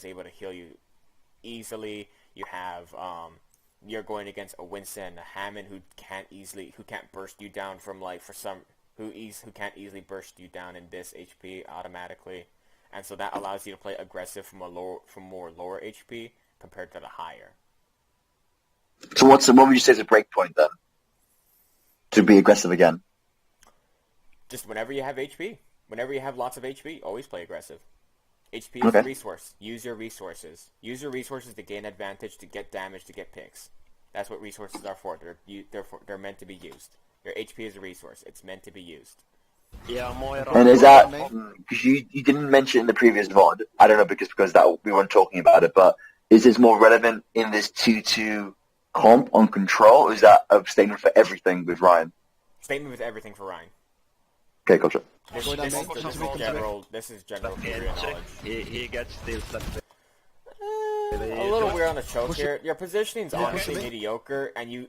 is able to heal you easily. You have you're going against a Winston and a Hammond who can't burst you down from like who can't easily burst you down in this HP automatically, and so that allows you to play aggressive from more lower HP compared to the higher. So what would you say is a break point then to be aggressive again? Just whenever you have HP, whenever you have lots of HP, always play aggressive. HP is a resource. Use your resources. Use your resources to gain advantage, to get damage, to get picks. That's what resources are for. They're meant to be used. Your HP is a resource. It's meant to be used. And is that because you didn't mention it in the previous VOD? I don't know because that we weren't talking about it, but is this more relevant in this 2-2 comp on control, or is that a statement for everything with Ryan? Statement with everything for Ryan. Okay, gotcha. This is general theory knowledge. He gets steal set. A little weird on the choke here. Your positioning's honestly mediocre, and you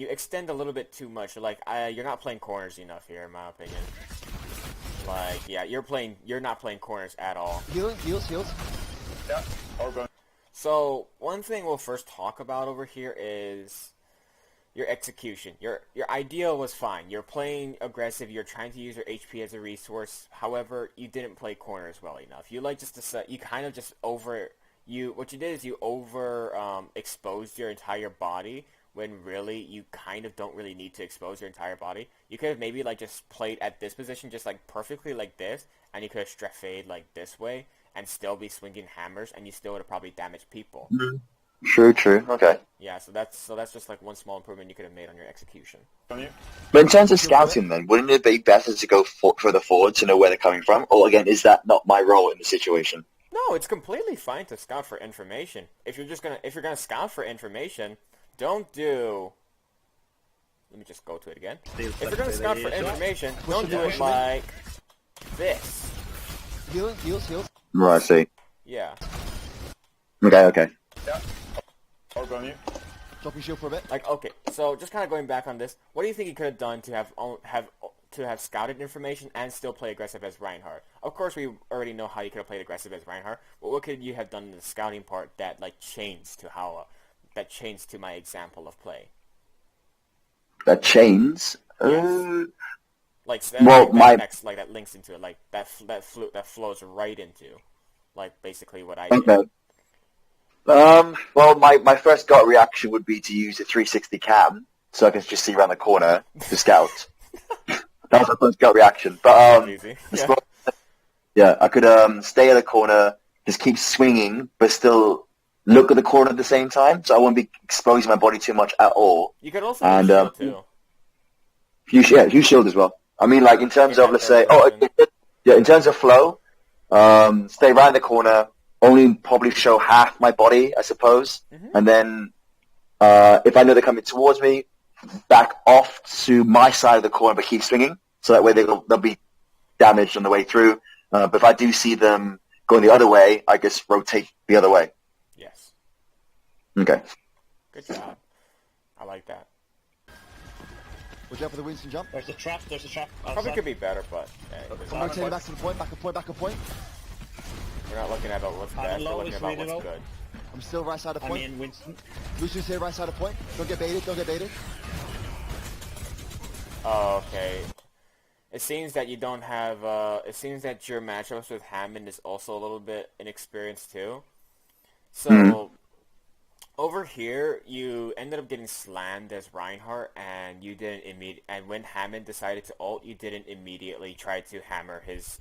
extend a little bit too much. Like you're not playing corners enough here, in my opinion. Like you're not playing corners at all. Heals. Yeah, all going. So one thing we'll first talk about over here is your execution. Your idea was fine. You're playing aggressive. You're trying to use your HP as a resource. However, you didn't play corners well enough. You exposed your entire body when really you kind of don't really need to expose your entire body. You could have maybe like just played at this position just like perfectly like this, and you could have strafed like this way and still be swinging hammers, and you still would have probably damaged people. True. Okay. Yeah, so that's just like one small improvement you could have made on your execution. But in terms of scouting, then, wouldn't it be better to go further forward to know where they're coming from? Or again, is that not my role in the situation? No, it's completely fine to scout for information. If you're gonna scout for information, don't do. Let me just go to it again. If you're gonna scout for information, don't do it like this. Heals. Right, I see. Yeah. Okay. Yeah. All going you. Drop your shield for a bit. Like, okay, so just kind of going back on this, what do you think he could have done to have scouted information and still play aggressive as Reinhardt? Of course, we already know how you could have played aggressive as Reinhardt, but what could you have done in the scouting part that like changed to my example of play? That chains. Yes. Like text, like that links into it, like that flows right into, like basically what I did. Okay. Well, my first gut reaction would be to use a 360 cam, so I can just see around the corner to scout. That was my first gut reaction. But easy. Yeah, I could stay at the corner, just keep swinging, but still look at the corner at the same time, so I won't be exposing my body too much at all. You could also use shield too. Use shield as well. I mean, like in terms of, let's say, in terms of flow, stay right in the corner. Only probably show half my body, I suppose. Mm-hmm. And then if I know they're coming towards me, back off to my side of the corner but keep swinging. So that way they'll be damaged on the way through. But if I do see them going the other way, I just rotate the other way. Yes. Okay. Good job. I like that. Watch out for the Winston jump. There's a trap. Probably could be better, but... I'm rotating back to the point, back a point. We're not looking at what's bad, we're looking about what's good. I'm still right side of point. I mean, Winston. Lucius here, right side of point. Don't get baited. Oh, okay. It seems that you don't have, it seems that your matchups with Hammond is also a little bit inexperienced too. So, over here, you ended up getting slammed as Reinhardt, and you didn't and when Hammond decided to ult, you didn't immediately try to hammer his,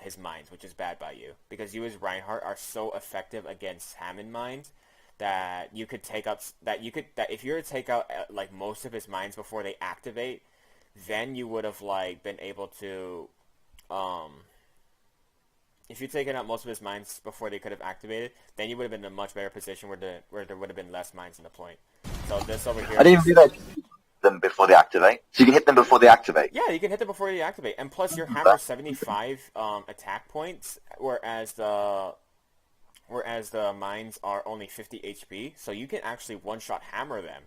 his mines, which is bad by you, because you as Reinhardt are so effective against Hammond mines that you could if you were to take out like most of his mines before they activate, then you would have like been able to if you'd taken out most of his mines before they could have activated, then you would have been in a much better position where there would have been less mines in the point. So this over here, I didn't do that. Them before they activate, so you can hit them before they activate. Yeah, you can hit them before they activate, and plus your hammer 75 attack points, whereas the mines are only 50 HP, so you can actually one-shot hammer them.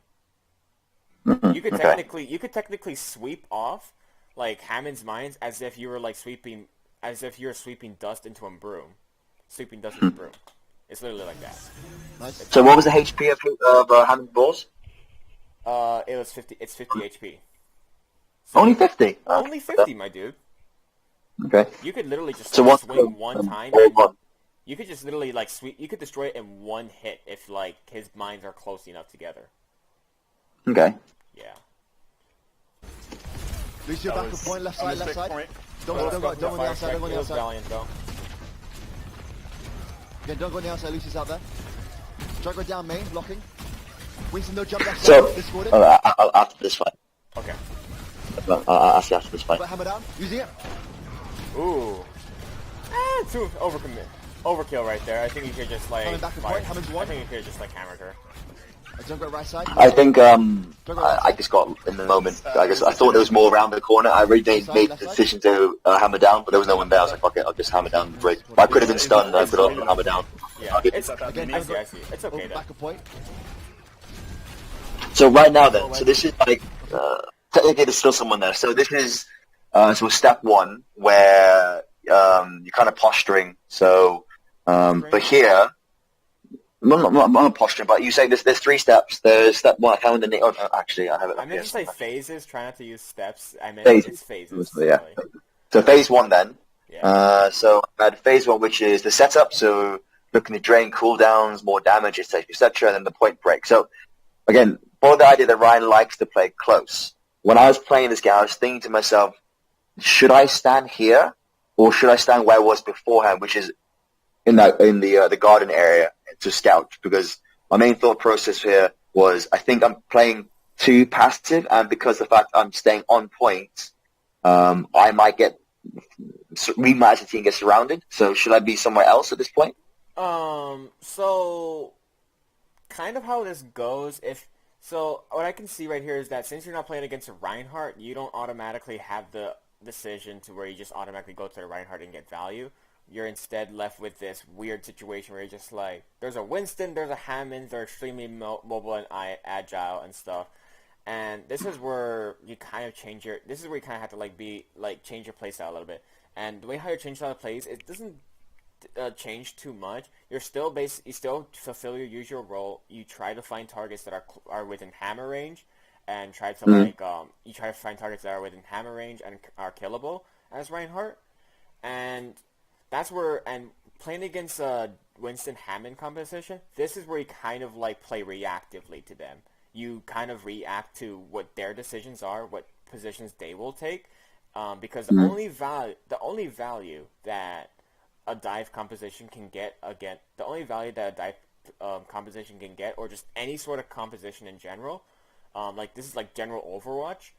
You could technically sweep off like Hammond's mines as if you were like sweeping as if you're sweeping dust into a broom. Sweeping dust into a broom. It's literally like that. Nice. So what was the HP of Hammond balls? It was 50. It's 50 HP. Only 50. Only 50, my dude. Okay. You could literally just So what's swing one time. ball And one? you could just literally like sweep. You could destroy it in one hit if like his minds are close enough together. Okay. Yeah. Lucio back to point, left side, left side. Don't go on the outside, don't go on the It was outside. valiant though. Again, don't go on the outside, Lucio's out there. Try to go down main, blocking. Winston, no jump left So, side, discord it. after this fight. Okay. I'll see after this fight. Put hammer down, using it. Ooh. Too overkill right there. I think you could just like. Coming back to point, Hammond's one. I think you could just like hammered her. Don't go right side. I think I just got in the moment. I thought there was more around the corner. I really made the decision to hammer down, but there was no one there. I was like, fuck it, I'll just hammer down the break. I could have been stunned. I could have hammer down. Yeah. It's Again, I see. It's okay over then. back a point. So right now then, so this is like technically there's still someone there. So this is so step one where you're kind of posturing. So but here. I'm not posturing, but you say there's 3 steps. There's step 1. I found the name. Oh, actually, I have it. I meant to say phases. Try not to use steps. I meant Phases. it's phases. Yeah. Really. So phase 1 then. Yeah. So I had phase 1, which is the setup. So looking to drain cooldowns, more damage, etc., etc., and then the point break. So again, for the idea that Ryan likes to play close. When I was playing this game, I was thinking to myself, should I stand here or should I stand where I was beforehand, which is in the garden area to scout? Because my main thought process here was I think I'm playing too passive, and because the fact I'm staying on point, I might get the team get surrounded. So should I be somewhere else at this point? So kind of how this goes. So what I can see right here is that since you're not playing against a Reinhardt, you don't automatically have the decision to where you just automatically go to the Reinhardt and get value. You're instead left with this weird situation where you're just like, there's a Winston, there's a Hammond, they're extremely mobile and agile and stuff. And this is where you kind of change your, this is where you kind of have to change your playstyle a little bit. And the way how you change style of plays, it doesn't change too much. You still fulfill your usual role. You try to find targets that are within hammer range, and try to you try to find targets that are within hammer range and are killable as Reinhardt. And that's where, and playing against Winston Hammond composition, this is where you kind of like play reactively to them. You kind of react to what their decisions are, what positions they will take, because the only value that a dive composition can get composition can get, or just any sort of composition in general, like this is like general Overwatch,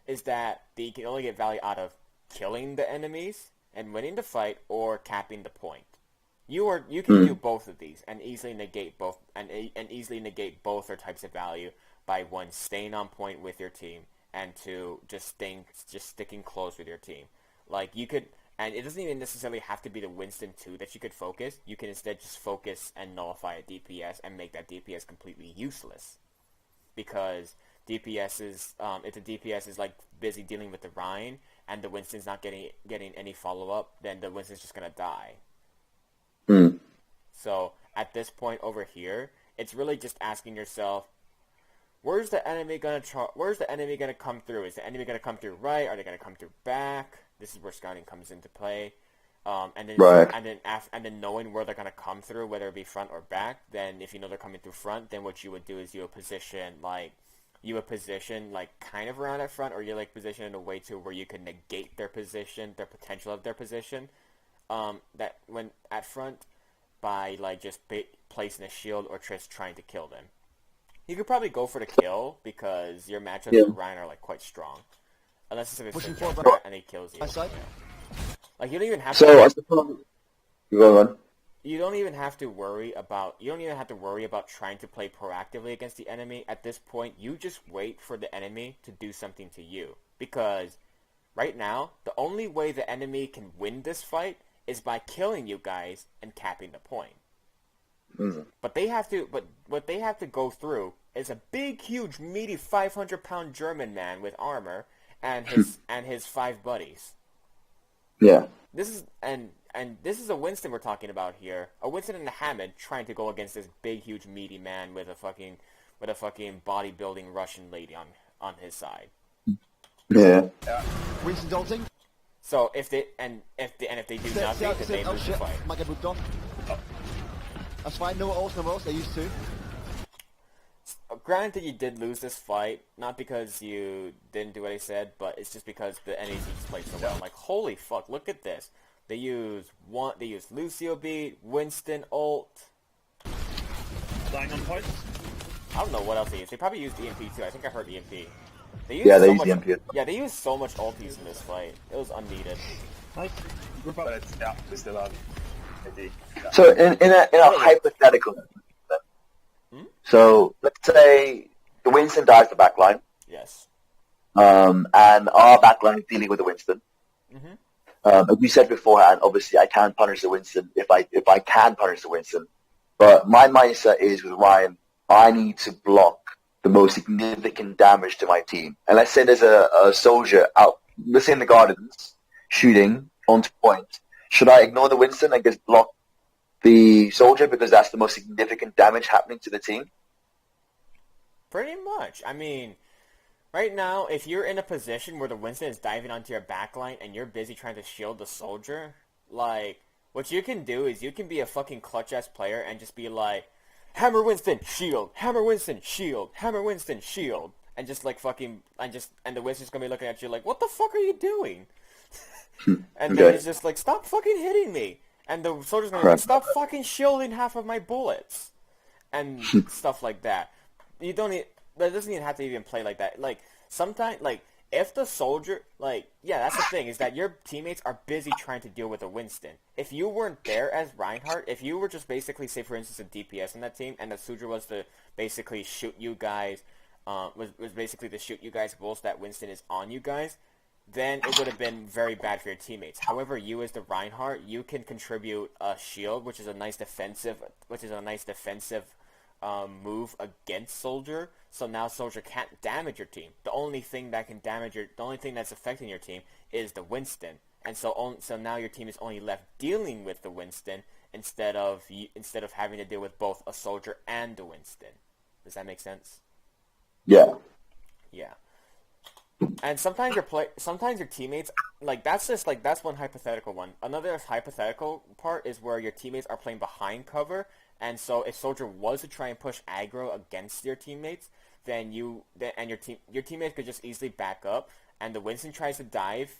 is that they can only get value out of killing the enemies and winning the fight, or capping the point. You can do both of these and easily negate both, and easily negate both their types of value by 1, staying on point with your team, and 2, just sticking close with your team. Like you could, and it doesn't even necessarily have to be the Winston 2 that you could focus. You can instead just focus and nullify a DPS and make that DPS completely useless, because DPS is if the DPS is like busy dealing with the Rhine, and the Winston's not getting any follow-up, then the Winston's just going to die. So at this point over here, it's really just asking yourself, where's the enemy going to come through? Is the enemy going to come through right? Are they going to come through back? This is where scouting comes into play. And then knowing where they're going to come through, whether it be front or back, then if you know they're coming through front, then what you would do is you would position kind of around at front, or you position in a way to where you can negate their position, their potential of their position, that when at front, by just placing a shield or just trying to kill them. You could probably go for the kill because your matchups with Ryan are quite strong, unless it's Pushing a forward, jump and he kills you. Outside. Like you don't even have So to. I suppose you go on. You don't even have to worry about trying to play proactively against the enemy. At this point, you just wait for the enemy to do something to you. Because right now, the only way the enemy can win this fight is by killing you guys and capping the point. But what they have to go through is a big, huge, meaty 500-pound German man with armor and his 5 buddies. Yeah. this is this is a Winston we're talking about here. A Winston and a Hammond trying to go against this big, huge, meaty man with a fucking bodybuilding Russian lady on his side. Yeah. Winston's ulting. So if they do nothing, then they lose the fight. Might get booped off. That's fine. No ults. They used to. Granted, you did lose this fight, not because you didn't do what I said, but it's just because the NAC just played so well. I'm like, holy fuck, look at this. They use Lucio beat, Winston ult. Dying on points. I don't know what else they use. They probably used EMP too. I think I heard EMP. They used EMP. Yeah, they used so much ultis in this fight. It was unneeded. Nice. Group up. Yeah, we still have AD. So in a hypothetical. So let's say the Winston dives the backline. Yes. And our backline is dealing with the Winston. Mm-hmm. As we said beforehand, obviously I can punish the Winston if I can punish the Winston. But my mindset is with Ryan, I need to block the most significant damage to my team. And let's say there's a soldier out, let's say in the gardens, shooting onto point. Should I ignore the Winston and just block the soldier because that's the most significant damage happening to the team? Pretty much. I mean, right now, if you're in a position where the Winston is diving onto your backline and you're busy trying to shield the soldier, like, what you can do is you can be a fucking clutch-ass player and just be like, Hammer Winston, shield, Hammer Winston, shield, Hammer Winston, shield. And just like fucking, and the Winston's gonna be looking at you like, what the fuck are you doing? And then it's just like, stop fucking hitting me. And the soldier's gonna be like, stop fucking shielding half of my bullets. And stuff like that. You don't need, that doesn't even have to even play like that. Like, sometimes, like, if the soldier, like, yeah, that's the thing, is that your teammates are busy trying to deal with a Winston. If you weren't there as Reinhardt, if you were just basically, say, for instance, a DPS in that team, and the soldier was to basically shoot you guys, was basically to shoot you guys whilst that Winston is on you guys, then it would have been very bad for your teammates. However, you as the Reinhardt, you can contribute a shield, which is a nice defensive, move against Soldier, so now Soldier can't damage your team. The only thing that can damage the only thing that's affecting your team is the Winston, and so now your team is only left dealing with the Winston instead of having to deal with both a Soldier and the Winston. Does that make sense? Yeah. Yeah. And sometimes your teammates, like, that's one hypothetical one. Another hypothetical part is where your teammates are playing behind cover. And so if Soldier was to try and push aggro against your teammates, then your teammates could just easily back up, and the Winston tries to dive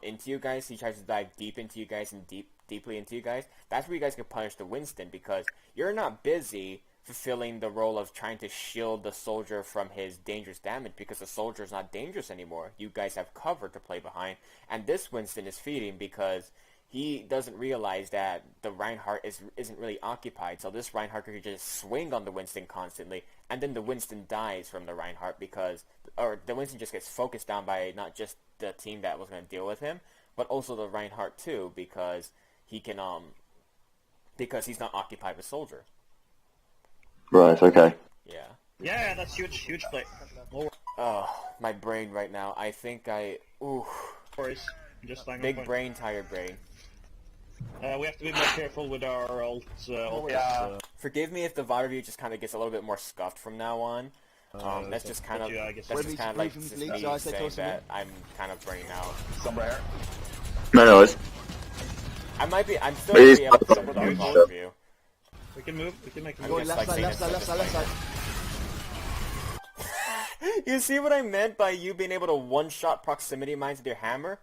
into you guys. He tries to dive deep into you guys and deeply into you guys. That's where you guys can punish the Winston, because you're not busy fulfilling the role of trying to shield the soldier from his dangerous damage, because the soldier is not dangerous anymore. You guys have cover to play behind, and this Winston is feeding because he doesn't realize that the Reinhardt isn't really occupied, so this Reinhardt could just swing on the Winston constantly, and then the Winston dies from the Reinhardt or the Winston just gets focused down by not just the team that was going to deal with him, but also the Reinhardt too, because he can, because he's not occupied with Soldier. Right, okay. Yeah. Yeah, that's huge play. Oh, my brain right now. I think Just big brain, tired brain. We have to be more careful with our ults. Forgive me if the VOD review just kind of gets a little bit more scuffed from now on. That's just kind of like just me saying that I'm kind of burning out. Somewhere here. No, it's... I'm still going to be able to do the VOD review. We can move. We can make a I'm move. just, Left side. You see what I meant by you being able to one-shot proximity mines with your hammer?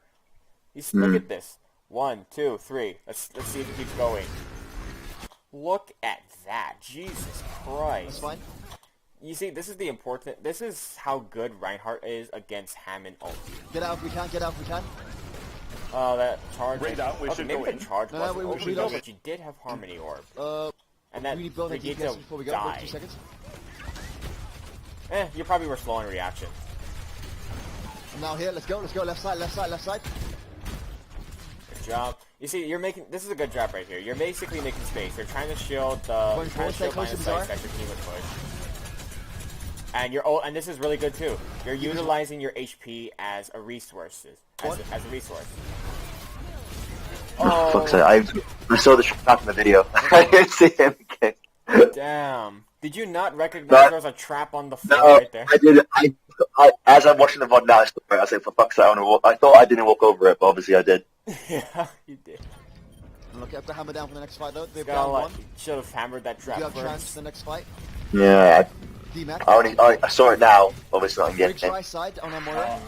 Look at this. 1, 2, 3. Let's see if it keeps going. Look at that. Jesus Christ. That's fine. You see, this is how good Reinhardt is against Hammond ulti. Get out if we can. That charge. Bring it out, we should maybe go the in. charge No, wasn't we over, lost but you did have Harmony Orb. And We that need to build a DPS Brigitte before we go. died. Wait 2 seconds. You probably were slow in reaction. I'm now here. Let's go. Left side. Good job. You see, this is a good job right here. You're basically making space. You're trying to shield line of sight that your team would push. And this is really good too. You're utilizing your HP as a resource. Oh, Fuck's sake, I saw the trap in the video. I didn't see him again. damn. Did you not recognize But- there was a trap on the floor No, right there? I did. As I'm watching the VOD now, I was like, for fuck's sake, I thought I didn't walk over it, but obviously I did. Yeah, you did. Okay, have to hammer down for the next fight though. They've Gotta down like, one. should have hammered that Do trap you have first. chance for the next fight? Yeah, D-Mac. I saw it now. Obviously not in Big game. try side on Amora.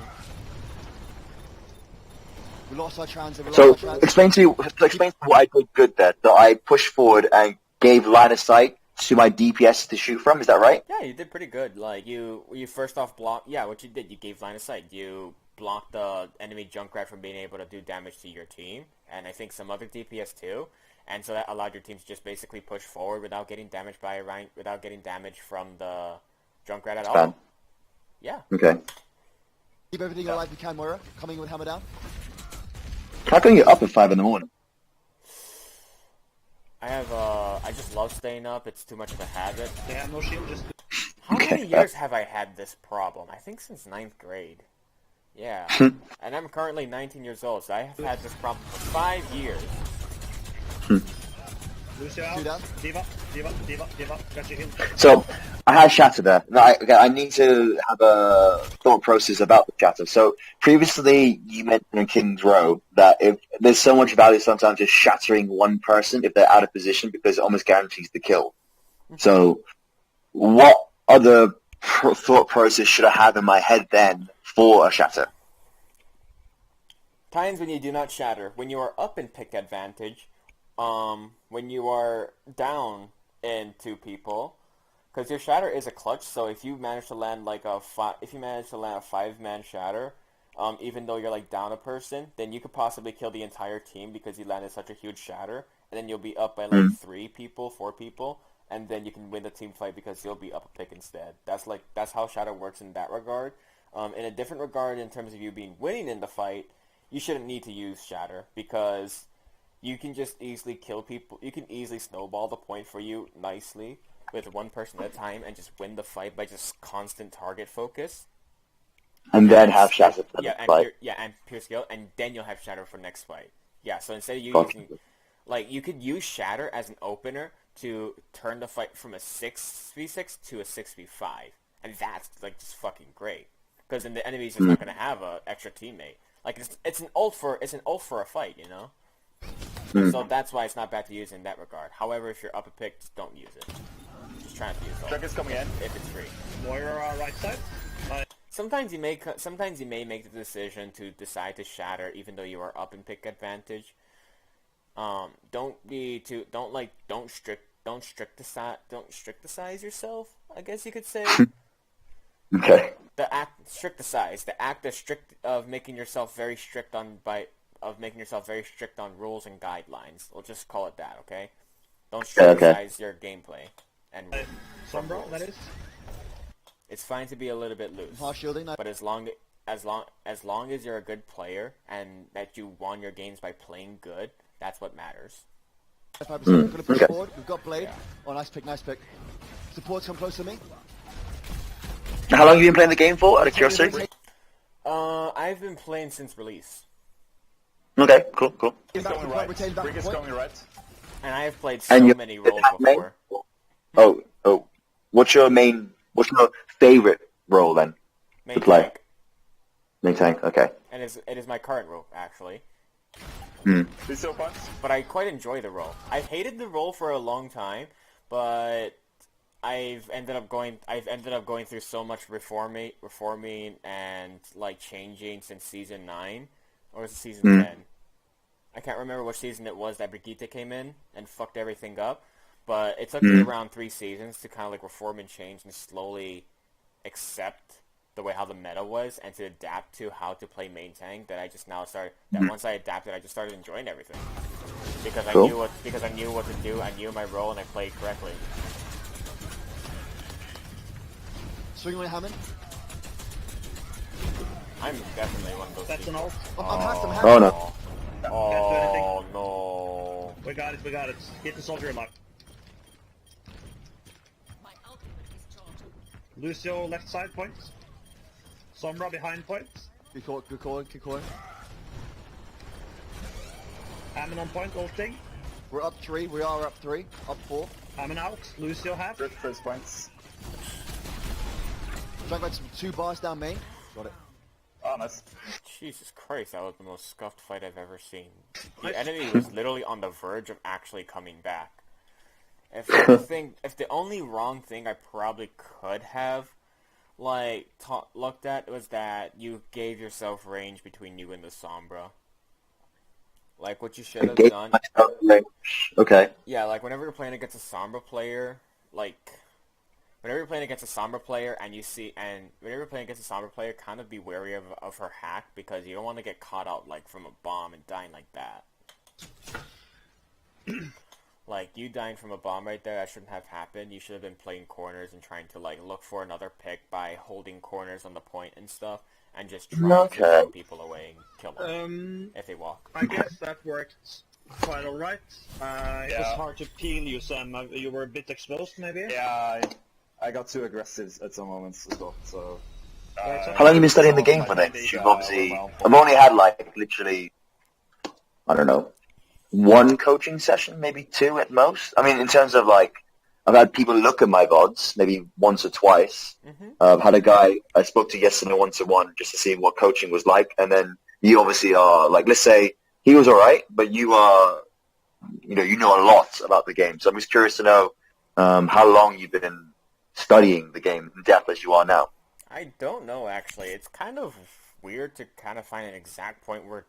We lost our trans. We lost So our trans. explain what I did good there. That I pushed forward and gave line of sight to my DPS to shoot from. Is that right? Yeah, you did pretty good. Like you first off blocked. Yeah, what you did, you gave line of sight. You blocked the enemy Junkrat from being able to do damage to your team, and I think some other DPS too. And so that allowed your team to just basically push forward without getting damaged by a rank, without getting damage from the Junkrat at all. Bad. Yeah. Okay. Keep everything alive you can, Moira. Coming with hammer down. How can you get up at 5 in the morning? I just love staying up. It's too much of a habit. Yeah, no shield, just... How many Okay. years have I had this problem? I think since 9th grade. Yeah. And I'm currently 19 years old, so I have had this problem for 5 years. Lucio Two down. out. Diva. Got you in. So I had shatter there. Now, I need to have a thought process about the shatter. So previously you mentioned in King's Row that if there's so much value sometimes just shattering one person if they're out of position because it almost guarantees the kill. So what other thought process should I have in my head then for a shatter? Times when you do not shatter. When you are up in pick advantage, when you are down in 2 people, because your shatter is a clutch. So if you manage to land like a 5-man shatter, even though you're like down a person, then you could possibly kill the entire team because you landed such a huge shatter, and then you'll be up by like 3 people, 4 people, and then you can win the team fight because you'll be up a pick instead. That's how shatter works in that regard. In a different regard, in terms of you being winning in the fight, you shouldn't need to use shatter because you can just easily kill people. You can easily snowball the point for you nicely with one person at a time and just win the fight by just constant target focus. And then have shatter for Yeah, the and fight. and pure skill, and then you'll have shatter for next fight. Yeah, so instead of you Gotcha. using, like, you could use shatter as an opener to turn the fight from a 6v6 to a 6v5, and that's like just fucking great because then the enemy's just not gonna have a extra teammate. Like it's an ult for a fight, you know. So that's why it's not bad to use in that regard. However, if you're up a pick, just don't use it. Just try not to use ult Drag is coming in. if it's free. Moira right side. Sometimes you may make the decision to decide to shatter even though you are up in pick advantage. Don't strict the size yourself, I guess you could say. Okay. The act of making yourself very strict on rules and guidelines. We'll just call it that, okay? Don't strict your gameplay and Sombra, rules. that is. It's fine to be a little bit loose, Harsh shielding. but as long as you're a good player and that you won your games by playing good, that's what matters. 5%. We're gonna push Okay. forward. We've got Blade. Oh, nice pick. Supports come close to me. How long have you been playing the game for, out of curiosity? I've been playing since release, Okay, cool. He's Back going to point, retain right. back Brig to is point. going right. and I have played And so you many roles main? before. Oh. What's your favorite role then? Main play. tank, Main tank, okay. and it is my current role actually. Lucio points. But I quite enjoy the role. I've hated the role for a long time, but I've ended up going through so much reforming and like changing since season 9 or was it season 10? I can't remember which season it was that Brigitte came in and fucked everything up. But it took me around 3 seasons to kind of like reform and change and slowly accept the way how the meta was and to adapt to how to play main tank. That I just now started. That once I adapted, I just started enjoying everything because Cool. I knew what to do. I knew my role and I played correctly. Swing on Hammond. I'm definitely one of those That's an people. ult. I'm hacked. Oh no. Can't do anything. Oh no. We got it. Get the soldier alive. Lucio left side points. Sombra behind points. Good calling. Hammond on point, ulting. We're up 3. We are up 3. Up 4. Hammond out. Lucio half. First points. Dragon's 2 bars down main. Got it. Oh, nice. Jesus Christ, that was the most scuffed fight I've ever seen. The enemy was literally on the verge of actually coming back. If the only wrong thing I probably could have, like, looked at was that you gave yourself range between you and the Sombra. Like, what you should have done... Okay. Yeah, like, whenever you're playing against a Sombra player, like... Whenever you're playing against a Sombra player whenever you're playing against a Sombra player, kind of be wary of her hack, because you don't want to get caught out, like, from a bomb and dying like that. Like, you dying from a bomb right there, that shouldn't have happened. You should have been playing corners and trying to, like, look for another pick by holding corners on the point and stuff, and just trying to throw people away and kill them if they walk. I guess that worked quite alright. It was hard to peel you, Sam. You were a bit exposed, maybe? Yeah, I got too aggressive at some moments as well, so... How long have you been studying the game for then? You've obviously... I've only had, like, literally... I don't know. 1 coaching session, maybe 2 at most. I mean, in terms of, like... I've had people look at my VODs, maybe once or twice. I've had a guy I spoke to yesterday one-to-one just to see what coaching was like, and then you obviously are, like, let's say he was alright, but you are... you know a lot about the game. So I'm just curious to know how long you've been studying the game in depth as you are now. I don't know, actually. It's kind of weird to kind of find an exact point where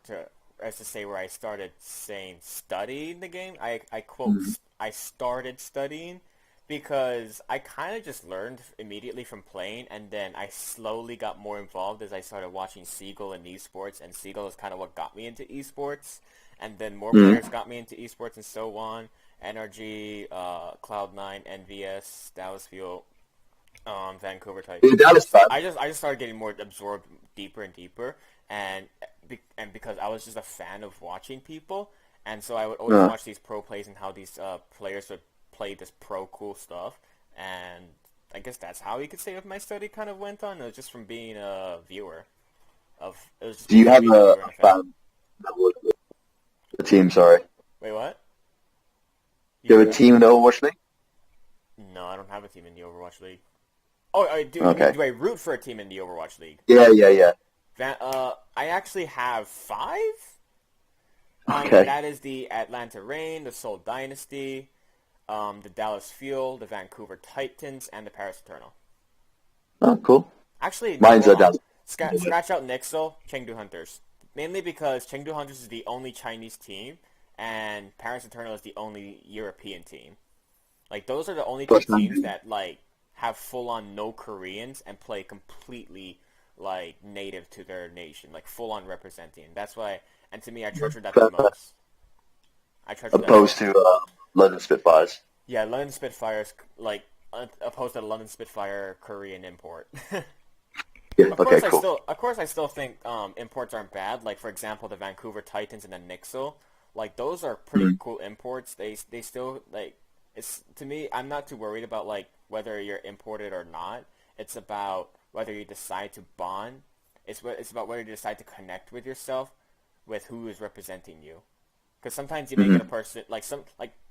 I started saying studying the game. I quote, I started studying, because I kind of just learned immediately from playing, and then I slowly got more involved as I started watching Seagull and esports, and Seagull is kind of what got me into esports, and then more players got me into esports and so on. NRG, Cloud9, NVS, Dallas Fuel, Vancouver Titans. I just started getting more absorbed deeper and deeper, and because I was just a fan of watching people, and so I would always watch these pro plays and how these players would play this pro cool stuff, and I guess that's how you could say my study kind of went on. It was just from being a viewer. Do you have a fan that was the team? Sorry. Wait, what? Do you have a team in the Overwatch League? No, I don't have a team in the Overwatch League. Oh, do I root for a team in the Overwatch League? Yeah. I actually have 5. Okay. That is the Atlanta Reign, the Seoul Dynasty, the Dallas Fuel, the Vancouver Titans, and the Paris Eternal. Oh, cool. Actually, mine's Dallas. Scratch out Nixel, Chengdu Hunters. Mainly because Chengdu Hunters is the only Chinese team, and Paris Eternal is the only European team. Like, those are the only 2 teams that, like, have full-on no Koreans and play completely, like, native to their nation. Like, full-on representing. That's why, and to me, I treasure that the most. Opposed to London Spitfires. Yeah, London Spitfires, like, opposed to the London Spitfire Korean import. Yeah, Of course, I still think imports aren't bad. Like, for example, the Vancouver Titans and the Nixel. Like, those are pretty cool imports. They still, like, it's, to me, I'm not too worried about, like, whether you're imported or not. It's about whether you decide to bond. It's about whether you decide to connect with yourself, with who is representing you. Because sometimes you may get a person,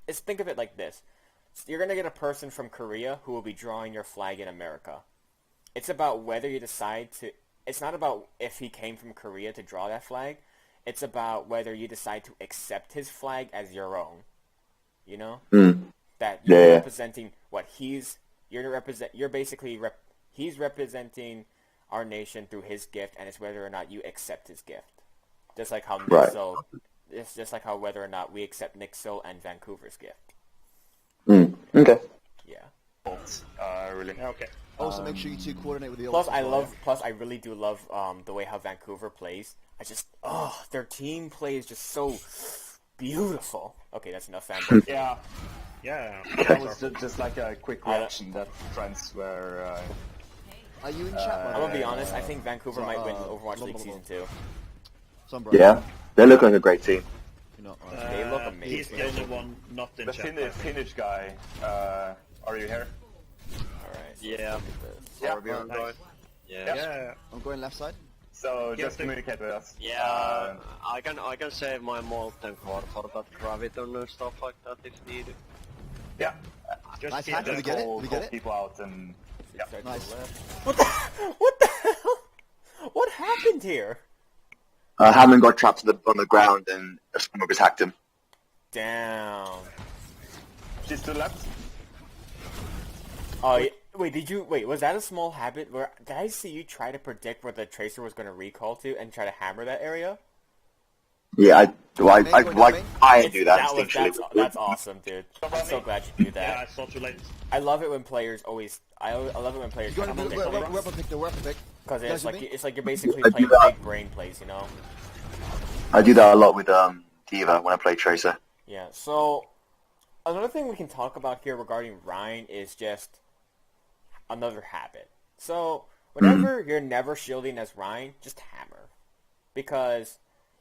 think of it like this. You're going to get a person from Korea who will be drawing your flag in America. It's about whether you decide to... It's not about if he came from Korea to draw that flag. It's about whether you decide to accept his flag as your own. You know? That you're representing what he's... He's representing our nation through his gift, and it's whether or not you accept his gift. Just like how Nixel... It's just like how whether or not we accept Nixel and Vancouver's gift. Okay. Yeah. Really. Okay. Also, make sure you 2 coordinate with the Plus, I really do love the way how Vancouver plays. Their team play is just so beautiful. Okay, that's enough fanboy. Yeah. That was just like a quick reaction that friends were... Are you in chat? I'm gonna be honest, I think Vancouver might win Overwatch League Season 2. Yeah, they look like a great team. They look amazing. He's the only one not in chat. The Finnish guy, are you here? Alright. Yeah. Yeah. Yeah. I'm going left side. So just communicate with us. Yeah, I can save my molten core for that graviton and stuff like that if needed. Yeah. Just Nice keep hack, them we get it? Call We get it? people out and yeah. Nice. What the hell? What happened here? Hammond got trapped on the ground and a smoke attacked him. Damn. She's to the left. Oh, wait, was that a small habit where, did I see you try to predict where the Tracer was going to recall to and try to hammer that area? Yeah, I do that instinctually. That's awesome, dude. I'm so glad you do Yeah, that. I saw too late. I love it when players always, I love it when players You're come going up to with weapon pick the weapon pick. because You guys with me? it's like you're basically I do playing that. big brain plays, you know? I do that a lot with Diva when I play Tracer. Yeah, so another thing we can talk about here regarding Rhine is just another habit. So whenever you're never shielding as Rhine, just hammer. Because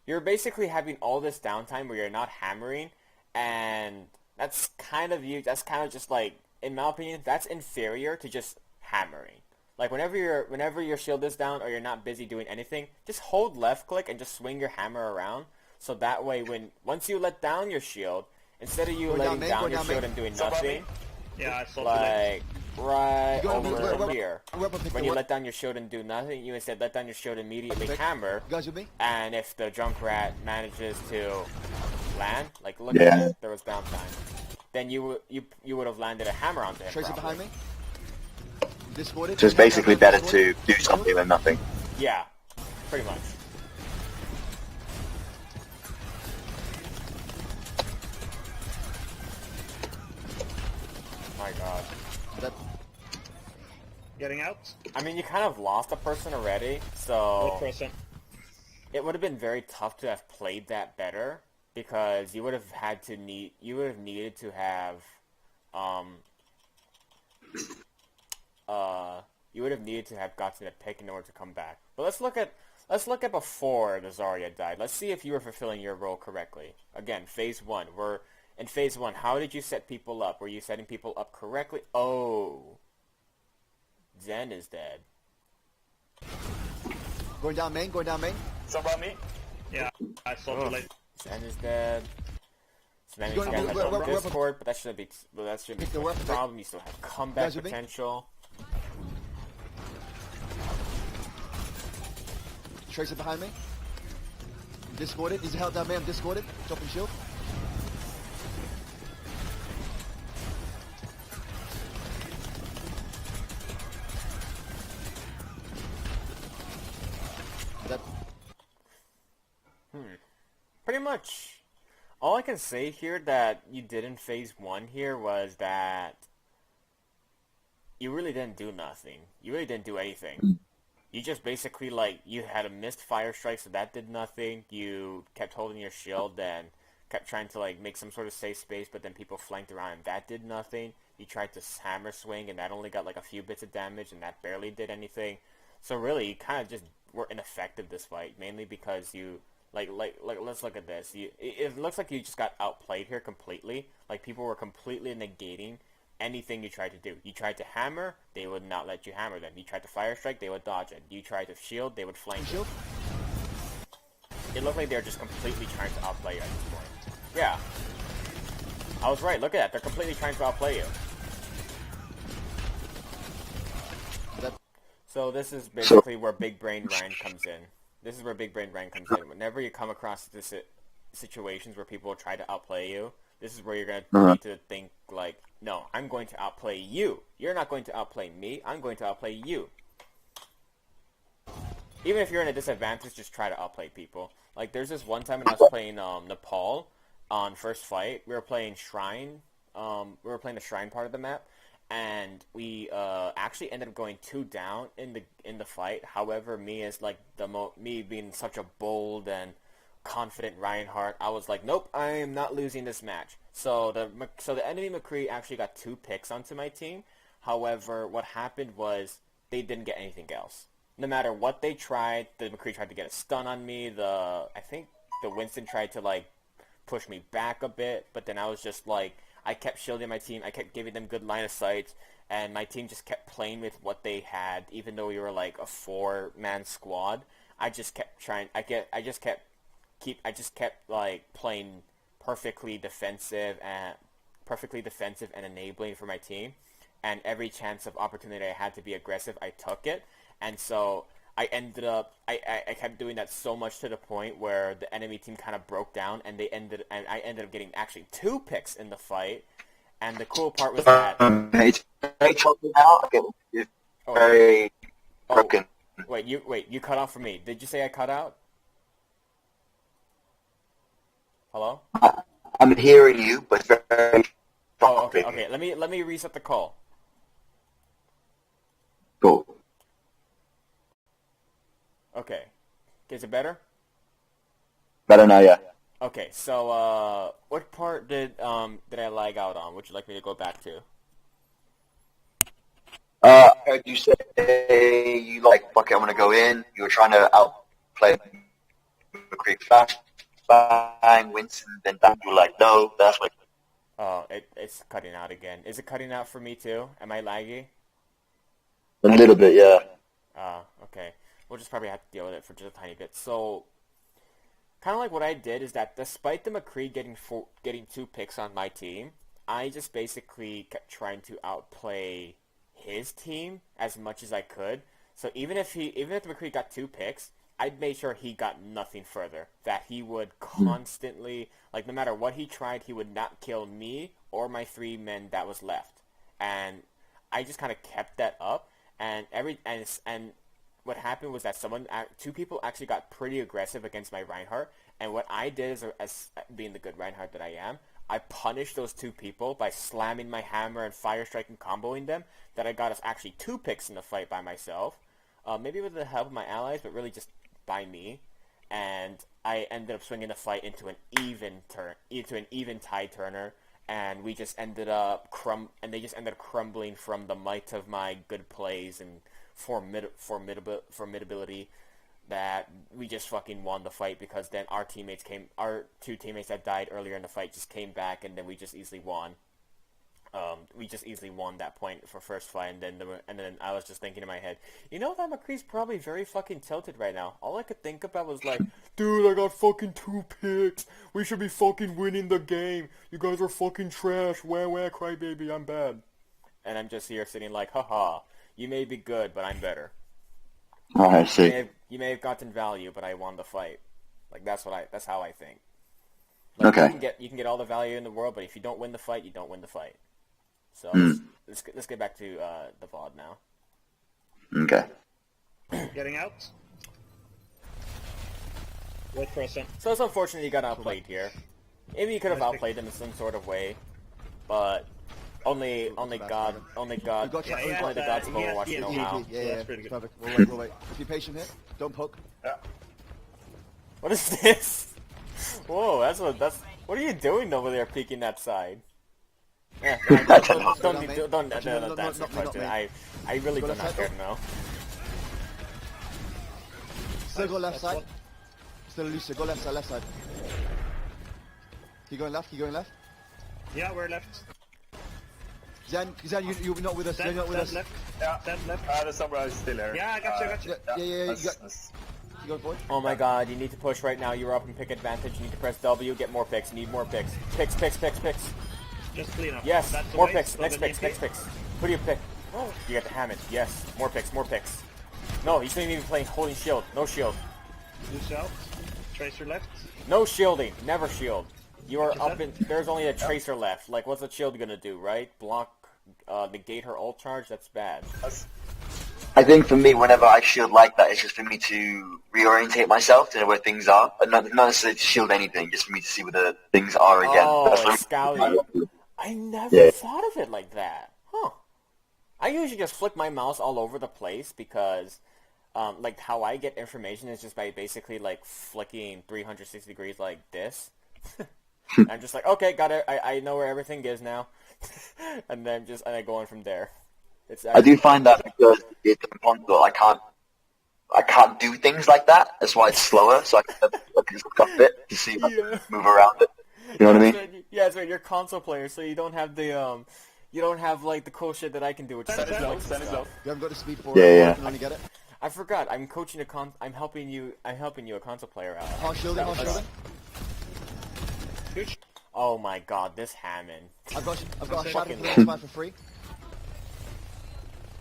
you're basically having all this downtime where you're not hammering, and that's kind of just like, in my opinion, that's inferior to just hammering. Like whenever your shield is down or you're not busy doing anything, just hold left click and just swing your hammer around. So that way once you let down your shield, instead of you letting down your shield and doing nothing, Yeah, I saw too late. like right You gotta over move- here. weapon pick When the you wep- let down your shield and do nothing, you instead let down your shield and immediately Pick. hammer. You guys with me? And if the Junkrat manages to land, like look Yeah. at that, there was downtime, then you would have landed a hammer onto him. Tracer probably. behind me. Discorded. So it's basically better to do something than nothing. Yeah, pretty much. My God. That, Getting out. I mean, you kind of lost a person already, What so person? it would have been very tough to have played that better because you would have needed to have gotten a pick in order to come back. But let's look at before the Zarya died. Let's see if you were fulfilling your role correctly. Again, phase 1. In phase 1, how did you set people up? Were you setting people up correctly? Oh. Zen is dead. going down main. Someone me. Yeah, I saw too late. Zen is dead. So that means You're you gonna guys move- have where- no Discord, but that shouldn't be Pick the a weapon. problem. You still have comeback Guys with me? potential. Tracer behind me. Discorded. He's held down man. Discorded. Dropping shield. That, Pretty much. All I can say here that you did in phase 1 here was that you really didn't do nothing. You really didn't do anything. You just basically, like, you had a missed fire strike, so that did nothing. You kept holding your shield and kept trying to, like, make some sort of safe space, but then people flanked around and that did nothing. You tried to hammer swing and that only got, like, a few bits of damage and that barely did anything. So really, you kind of just were ineffective this fight, mainly because you... Like, let's look at this. It looks like you just got outplayed here completely. Like, people were completely negating anything you tried to do. You tried to hammer, they would not let you hammer them. You tried to fire strike, they would dodge it. You tried to shield, they would flank shield. it. It looked like they were just completely trying to outplay you at this point. Yeah. I was right, look at that. They're completely trying to outplay you. That, So this is basically where Big Brain Ryan comes in. This is where Big Brain Ryan comes in. Whenever you come across this situations where people try to outplay you, this is where you're going to need to think like, no, I'm going to outplay you. You're not going to outplay me. I'm going to outplay you. Even if you're in a disadvantage, just try to outplay people. Like, there's this one time when I was playing Nepal on first fight. We were playing Shrine. We were playing the Shrine part of the map. And we actually ended up going 2 down in the fight. However, me being such a bold and confident Reinhardt, I was like, nope, I am not losing this match. So the enemy McCree actually got 2 picks onto my team. However, what happened was they didn't get anything else. No matter what they tried, the McCree tried to get a stun on me. I think the Winston tried to like push me back a bit, but then I was just like, I kept shielding my team. I kept giving them good line of sight, and my team just kept playing with what they had, even though we were like a 4-man squad. I just kept trying. I just kept like playing perfectly defensive and enabling for my team. And every chance of opportunity I had to be aggressive, I took it. And so I ended up, I kept doing that so much to the point where the enemy team kind of broke down, and I ended up getting actually 2 picks in the fight. And the cool part was that... It's very choppy now. It's very broken. Wait, you cut off for me. Did you say I cut out? Hello? I'm hearing you, but very Oh, choppy. okay. Let me reset the call. Cool. Okay. Is it better? Better now, yeah. Okay, so what part did I lag out on? Would you like me to go back to? I heard you say you like, fuck it, I'm gonna go in. You were trying to outplay McCree fast, bang, Winston, then back. You were like, no, that's like... Oh, it's cutting out again. Is it cutting out for me too? Am I laggy? A little bit, yeah. Okay. We'll just probably have to deal with it for just a tiny bit. So, kind of like what I did is that despite the McCree getting 2 picks on my team, I just basically kept trying to outplay his team as much as I could. So even if the McCree got 2 picks, I'd make sure he got nothing further. That he would constantly, like no matter what he tried, he would not kill me or my 3 men that was left. And I just kind of kept that up. And what happened was that 2 people actually got pretty aggressive against my Reinhardt. And what I did is, as being the good Reinhardt that I am, I punished those 2 people by slamming my hammer and fire strike and comboing them. That I got us actually 2 picks in the fight by myself. Maybe with the help of my allies, but really just by me. And I ended up swinging the fight into an even tie turner. And we just ended up crumbling from the might of my good plays and formidability, that we just fucking won the fight, because then our 2 teammates that died earlier in the fight just came back, and then we just easily won. We just easily won that point for first fight, and then I was just thinking in my head, you know that McCree's probably very fucking tilted right now. All I could think about was like, dude, I got fucking 2 picks. We should be fucking winning the game. You guys are fucking trash. Wah, crybaby, I'm bad. And I'm just here sitting like, haha, you may be good, but I'm better. Oh, I see. You may have gotten value, but I won the fight. Like that's how I think. Like, Okay. You can get all the value in the world, but if you don't win the fight, you don't win the fight. So let's get back to the VOD now. Okay. Getting out. Wait for a second. So it's unfortunate you got outplayed here. Maybe you could have outplayed them in some sort of way, but only God, only the gods of Overwatch know how. Yeah, That's pretty good. perfect. We'll wait. Just be patient here. Don't poke. Yeah. What is this? Whoa, that's what are you doing over there, peeking that side? Yeah, don't answer the question. I really do not care to know. Still go left side. Still Lucia, go left side. Keep going left, Yeah, we're left. Zen, you're not with us, you're not with us. Left. Yeah. Left. The Sombra is still here. Yeah, I got you. Yeah, you That's- going forward? Oh my god, you need to push right now. You're up in pick advantage. You need to press W, get more picks. You need more picks. Picks. Just clean up. Yes, That's the more way, picks. so Next the picks. DP. Who do you pick? You got the Hammond. Yes, more picks. No, you shouldn't even play holding shield. No shield. Loose out. Tracer left. No shielding. Never shield. You are What you up said? in... There's only a tracer left. Like, what's the shield gonna do, right? Block, negate her ult charge? That's bad. I think for me, whenever I shield like that, it's just for me to reorientate myself to know where things are. But not necessarily to shield anything, just for me to see where the things are again. Oh, That's it's what scouting. I never thought of it like that. Huh. I usually just flick my mouse all over the place because, like, how I get information is just by basically, like, flicking 360 degrees like this. I'm just like, okay, got it. I know where everything is now. and I go on from there. I do find that because it's impossible. I can't do things like that. That's why it's slower, so I can look up a bit to see if I can move around it. You know what I mean? Yeah, that's right. You're a console player, so you don't have like the cool shit that I can do. Which is Send it low. You haven't got the speed for Yeah, it, yeah. you can only get it. I forgot. I'm coaching I'm helping you a console player out. Harsh shielding, harsh shielding. Oh my god, this Hammond. I've got a shadow fucking for the next fight for free.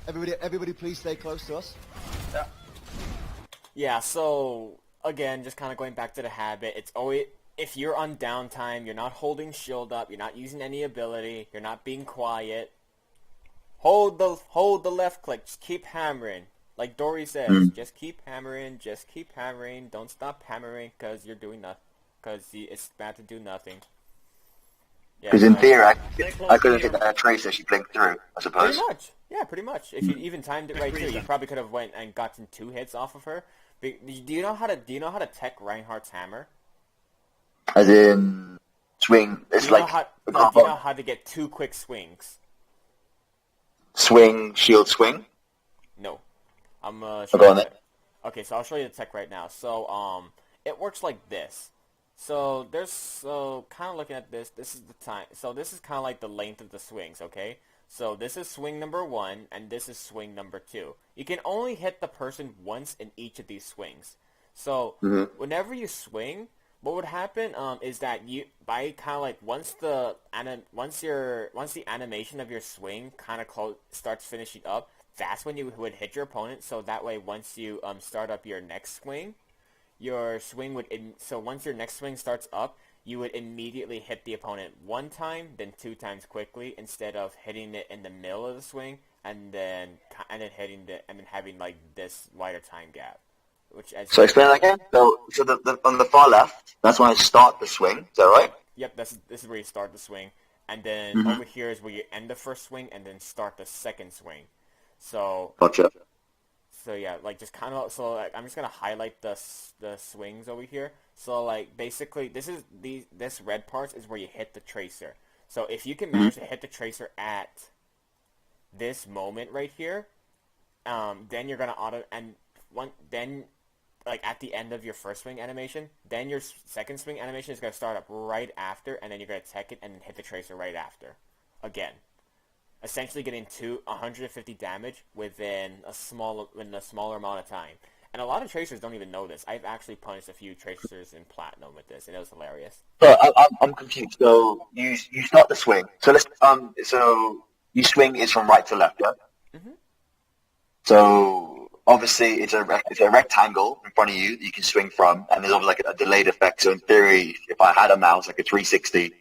Everybody, please stay close to us. Yeah, so again, just kind of going back to the habit. It's always if you're on downtime, you're not holding shield up, you're not using any ability, you're not being quiet. Hold the left click. Just keep hammering. Like Dory says, just keep hammering. Just keep hammering. Don't stop hammering because you're doing nothing. Because it's bad to do nothing. Because in theory, I could have hit that tracer she blinked through, I suppose. Pretty much. Yeah, pretty much. If you even timed it right too, you probably could have went and gotten 2 hits off of her. Do you know how to tech Reinhardt's hammer? As in swing. It's like Do you know how to get 2 quick swings? Swing, shield, swing. No. I'm Go on then. Okay, so I'll show you the tech right now. So it works like this. So kind of looking at this. This is the time. So this is kind of like the length of the swings. Okay. So this is swing number 1, and this is swing number 2. You can only hit the person once in each of these swings. So whenever you swing, what would happen is that you by kind of like once the animation of your swing kind of starts finishing up, that's when you would hit your opponent. So that way, once you start up your next swing, your swing would so once your next swing starts up, you would immediately hit the opponent 1 time, then 2 times quickly, instead of hitting it in the middle of the swing and then having like this wider time gap. So explain that again. So on the far left, that's when I start the swing. Is that right? Yep. This is where you start the swing, and then over here is where you end the first swing and then start the second swing. So Gotcha. So yeah, like just kind of I'm just gonna highlight the swings over here. So like basically this red part is where you hit the tracer. So if you can manage to hit the tracer at this moment right here, then you're gonna like at the end of your first swing animation, then your second swing animation is gonna start up right after, and then you're gonna tech it and then hit the tracer right after, again. Essentially getting 150 damage within a smaller amount of time. And a lot of tracers don't even know this. I've actually punished a few tracers in Platinum with this, and it was hilarious. So I'm confused. So you start the swing. So so you swing is from right to left, yeah? So obviously it's a rectangle in front of you that you can swing from, and there's obviously like a delayed effect. So in theory, if I had a mouse like a 360,